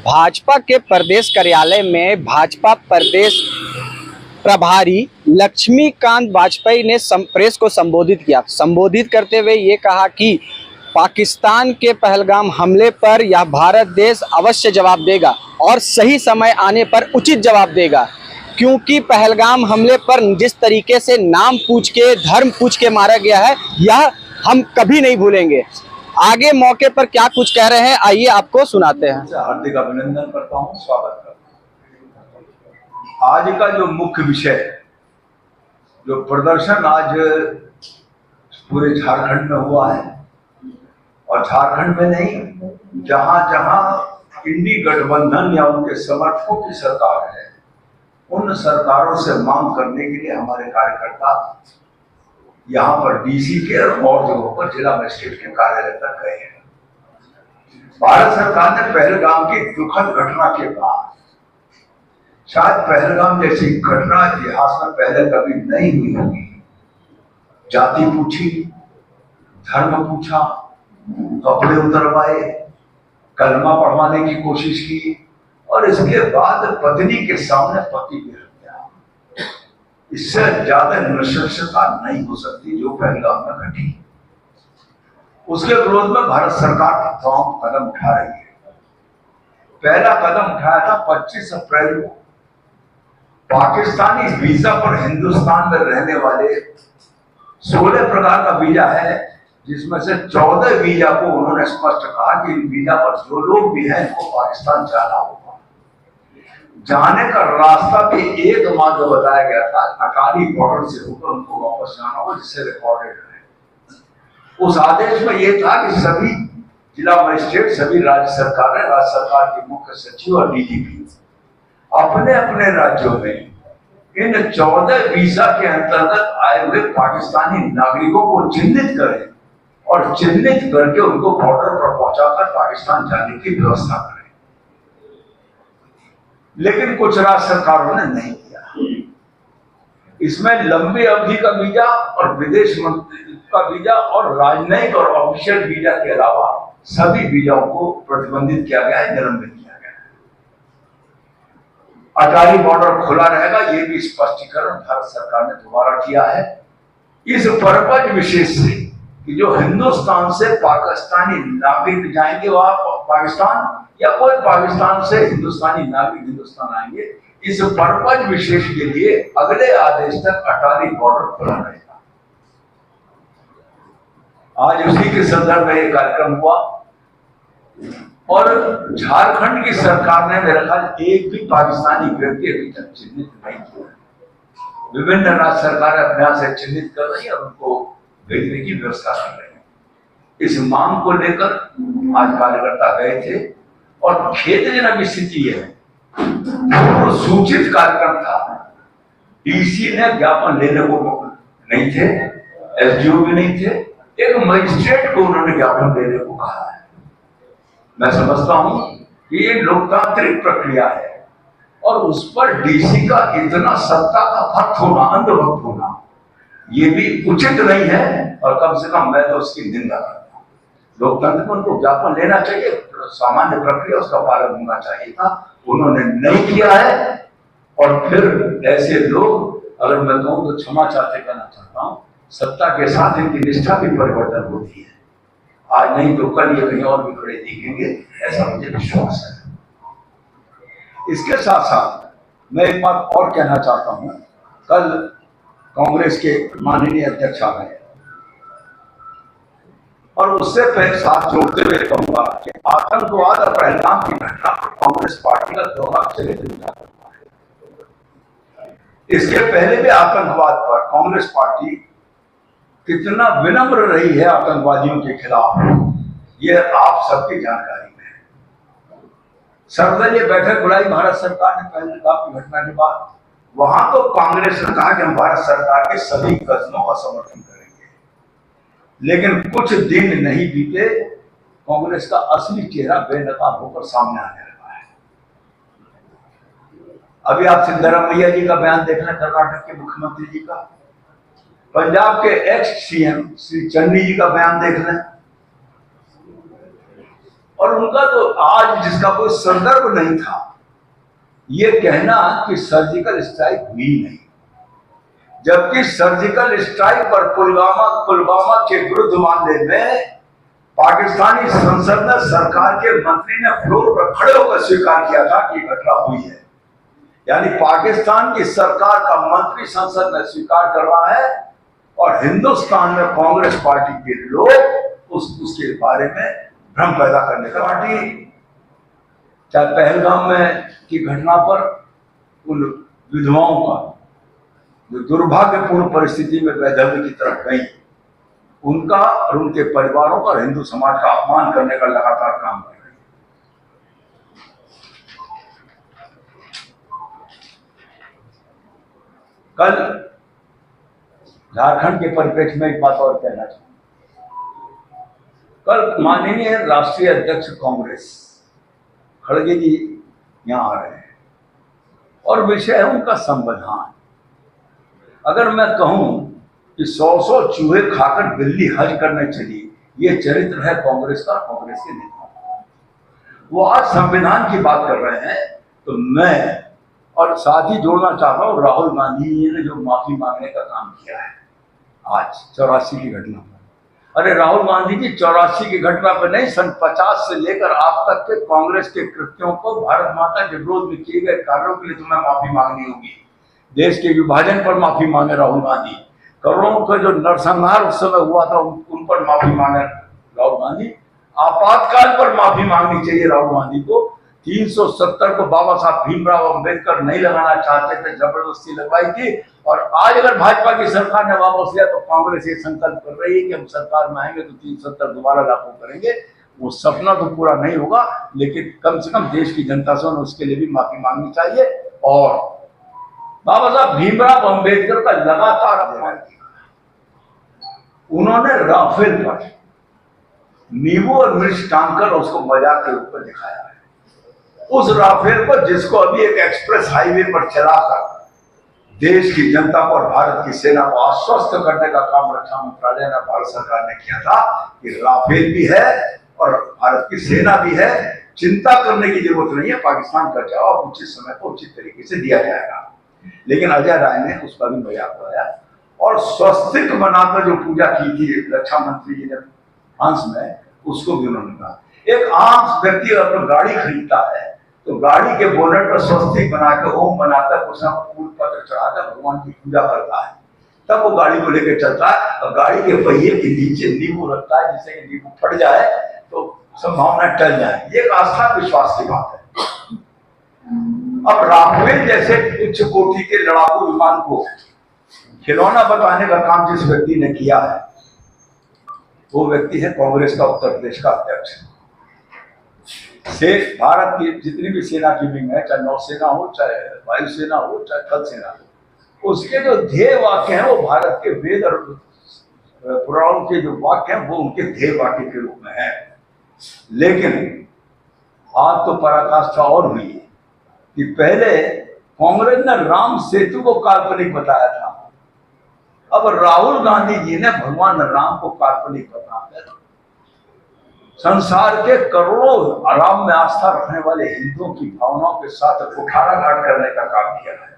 भाजपा के प्रदेश कार्यालय में भाजपा प्रदेश प्रभारी लक्ष्मीकांत वाजपेयी ने प्रेस को संबोधित किया। संबोधित करते हुए ये कहा कि पाकिस्तान के पहलगाम हमले पर यह भारत देश अवश्य जवाब देगा और सही समय आने पर उचित जवाब देगा, क्योंकि पहलगाम हमले पर जिस तरीके से नाम पूछ के धर्म पूछ के मारा गया है, यह हम कभी नहीं भूलेंगे। आगे मौके पर क्या कुछ कह रहे हैं, आइए आपको सुनाते हैं। हार्दिक अभिनंदन करता हूं, स्वागत करता हूं। आज का जो मुख्य विषय, जो प्रदर्शन आज पूरे झारखंड में हुआ है, और झारखंड में नहीं, जहां जहां इंडी गठबंधन या उनके समर्थकों की सरकार है, उन सरकारों से मांग करने के लिए हमारे कार्यकर्ता यहाँ पर डीसी के और जगहों पर जिला मजिस्ट्रेट के कार्यालय तक गए हैं। भारत सरकार ने पहलगाम की दुखद घटना के बाद, शायद पहलगाम जैसी घटना इतिहास में पहले कभी नहीं हुई होगी, जाति पूछी, धर्म पूछा, कपड़े उतरवाए, कलमा पढ़वाने की कोशिश की, और इसके बाद पत्नी के सामने पति गिर गया। इससे ज्यादा नृशंसता नहीं हो सकती जो पहलगाम में घटी। उसके विरोध में भारत सरकार तमाम कदम उठा रही है। पहला कदम उठाया था 25 अप्रैल को, पाकिस्तानी वीजा पर हिंदुस्तान में रहने वाले 16 प्रकार का वीजा है, जिसमें से 14 वीजा को उन्होंने स्पष्ट कहा कि इन वीजा पर जो लोग भी हैं इनको पाकिस्तान जाना होगा। जाने का रास्ता भी एक मार्ग बताया गया था, अटारी बॉर्डर से होकर उनको वापस जाना होगा, जिससे रिकॉर्डेड है। उस आदेश में यह था कि सभी जिला मजिस्ट्रेट, सभी राज्य सरकारें, राज्य सरकार के मुख्य सचिव और डीजीपी अपने अपने राज्यों में इन 14 वीजा के अंतर्गत आए हुए पाकिस्तानी नागरिकों को चिन्हित करें और चिन्हित करके उनको बॉर्डर पर पहुंचाकर पाकिस्तान जाने की व्यवस्था करें। लेकिन कुछ राज्य सरकारों ने नहीं किया। इसमें लंबी अवधि का वीजा और विदेश मंत्री का वीजा और राजनयिक और ऑफिशियल वीजा के अलावा सभी वीजाओं को प्रतिबंधित किया गया है, निलंबित किया गया है। अटारी बॉर्डर खुला रहेगा, यह भी स्पष्टीकरण भारत सरकार ने दोबारा किया है। इस पर्पज विशेष से कि जो हिंदुस्तान से पाकिस्तानी नागरिक जाएंगे वहां पाकिस्तान, या कोई पाकिस्तान से हिंदुस्तानी नागरिक हिंदुस्तान आएंगे, इस पर्पज विशेष के लिए अगले आदेश तक अटारी बॉर्डर खुला रहेगा। आज उसी के संदर्भ में एक कार्यक्रम हुआ और झारखंड की सरकार ने मेरे ख्याल एक भी पाकिस्तानी व्यक्ति अभी तक चिन्हित नहीं किया। विभिन्न राज्य सरकारें अपने यहां से चिन्हित कर रही है और उनको भेजने की व्यवस्था कर रहे हैं। इस मांग को लेकर आज कार्यकर्ता गए थे और खेदजनक स्थिति है, पूर्व सूचित कार्यक्रम था, डीसी ने ज्ञापन लेने को नहीं थे, एसडीओ भी नहीं थे, एक मजिस्ट्रेट को उन्होंने ज्ञापन देने को कहा है। मैं समझता हूं कि ये लोकतांत्रिक प्रक्रिया है और उस पर डीसी का इतना सत्ता का भक्त होना, अंधभक्त होना, ये भी उचित नहीं है। और कम से कम मैं तो उसकी निंदा करता हूं। लोकतंत्र में उनको ज्ञापन लेना चाहिए, सामान्य प्रक्रिया उसका पालन होना चाहिए था, उन्होंने नहीं किया है। और फिर ऐसे लोग, अगर मैं कहूं तो क्षमा चाहते कहना चाहता हूं, सत्ता के साथ इनकी निष्ठा भी परिवर्तन होती है। आज नहीं तो कल ये कहीं और भी खड़े दिखेंगे, ऐसा मुझे विश्वास है। इसके साथ साथ मैं एक बात और कहना चाहता हूं। कल कांग्रेस के माननीय अध्यक्ष आ गए और उससे पहले साथ जोड़ते हुए कहूंगा कि आतंकवाद और पहलगाम की घटना पर कांग्रेस पार्टी का दोहरा चरित्र है। इसके पहले भी आतंकवाद पर कांग्रेस पार्टी कितना विनम्र रही है आतंकवादियों के खिलाफ, यह आप सबकी जानकारी में है। सर्वदलीय बैठक बुलाई भारत सरकार ने पहलगाम की घटना के बाद। वहां तो कांग्रेस ने कहा कि हम भारत सरकार के सभी कदमों का समर्थन करेंगे, लेकिन कुछ दिन नहीं बीते, कांग्रेस का असली चेहरा बेनकाब होकर सामने आने लगा है। अभी आप सिद्धरामैया जी का बयान देख लें, कर्नाटक के मुख्यमंत्री जी का, पंजाब के एक्स सीएम श्री चन्नी जी का बयान देख लें, और उनका तो आज जिसका कोई संदर्भ नहीं था, ये कहना कि सर्जिकल स्ट्राइक हुई नहीं, जबकि सर्जिकल स्ट्राइक पर पुलवामा के विरुद्ध मामले में पाकिस्तानी संसद ने सरकार के मंत्री ने फ्लोर पर खड़े होकर स्वीकार किया था कि घटना हुई है। यानी पाकिस्तान की सरकार का मंत्री संसद में स्वीकार कर रहा है और हिंदुस्तान में कांग्रेस पार्टी के लोग उसके बारे में भ्रम पैदा करने का पार्टी, चाहे पहलगाम में की घटना पर उन विधवाओं का जो दुर्भाग्यपूर्ण परिस्थिति में वैधव्य की तरफ गई, उनका और उनके परिवारों का, हिंदू समाज का अपमान करने का लगातार काम कर रही है। कल झारखंड के परिप्रेक्ष्य में एक बात और कहना चाहूंगा। कल माननीय राष्ट्रीय अध्यक्ष कांग्रेस खड़गे जी यहाँ आ रहे हैं और विषय है उनका संविधान। अगर मैं कहूं कि 100 चूहे खाकर दिल्ली हज करने चली, ये चरित्र है कांग्रेस का, कांग्रेस के नेता। वो आज संविधान की बात कर रहे हैं, तो मैं और साथ ही जोड़ना चाहता हूं राहुल गांधी जी ने जो माफी मांगने का काम किया है आज 84 की घटना पर। अरे राहुल गांधी जी 84 की घटना पर नहीं, सन 50 से लेकर आप तक के कांग्रेस के कृत्यों को, भारत माता के विरोध में किए गए कार्यों के लिए तुम्हें माफी मांगनी होगी। देश के विभाजन पर माफी मांगे राहुल गांधी, करोड़ों का जो नरसंहार उस समय हुआ था उन पर माफी मांगे राहुल गांधी, आपातकाल पर माफी मांगनी चाहिए राहुल गांधी को। 370 को बाबा साहब भीमराव अंबेडकर नहीं लगाना चाहते थे, जबरदस्ती लगवाई थी। और आज अगर भाजपा की सरकार ने वापस लिया तो कांग्रेस ये संकल्प कर रही है कि हम सरकार में आएंगे तो 370 दोबारा लागू करेंगे। वो सपना तो पूरा नहीं होगा, लेकिन कम से कम देश की जनता से उसके लिए भी माफी मांगनी चाहिए। और बाबा साहब भीमराव अंबेडकर का लगातार अपमान किया। उन्होंने राफेल पर नींबू और मिर्च टांगकर उसको मजाक के रूप में दिखाया है। उस राफेल पर, जिसको अभी एक एक्सप्रेस हाईवे पर चलाकर देश की जनता को और भारत की सेना को आश्वस्त करने का काम रक्षा मंत्रालय ने, भारत सरकार ने किया था कि राफेल भी है और भारत की सेना भी है, चिंता करने की जरूरत नहीं है, पाकिस्तान का जवाब उचित समय पर उचित तरीके से दिया जाएगा। लेकिन अजय राय ने उसका भी मजाक उड़ाया और स्वस्तिक बनाकर जो पूजा की थी रक्षा मंत्री जी ने फ्रांस में, उसको भी उन्होंने कहा। एक आम व्यक्ति अगर गाड़ी खरीदता है तो गाड़ी के बोनट पर स्वस्तिक बनाकर, ओम बनाकर, उसमें फूल पत्र चढ़ाकर भगवान की पूजा करता है, तब वो गाड़ी को लेकर चलता है। और गाड़ी के पहिए के नीचे नींबू रखता है, जिससे कि नींबू फट जाए तो संभावना टल जाए। ये एक आस्था विश्वास की बात है। अब राफेल जैसे उच्च कोटि के लड़ाकू विमान को खिलौना बताने का काम जिस व्यक्ति ने किया है, वो व्यक्ति है कांग्रेस का उत्तर प्रदेश का अध्यक्ष। से भारत की जितनी भी सेना की विंग है, चाहे नौसेना हो, चाहे वायुसेना हो, चाहे थल सेना हो, उसके जो ध्येय वाक्य हैं वो भारत के वेद और पुराणों के जो वाक्य हैं वो उनके ध्येय वाक्य के रूप में है। लेकिन आज तो पराकाष्ठा और हुई है कि पहले कांग्रेस ने राम सेतु को काल्पनिक बताया था, अब राहुल गांधी जी ने भगवान राम को काल्पनिक बताकर संसार के करोड़ों राम में आस्था रखने वाले हिंदुओं की भावनाओं के साथ कुठाराघात करने का काम किया है।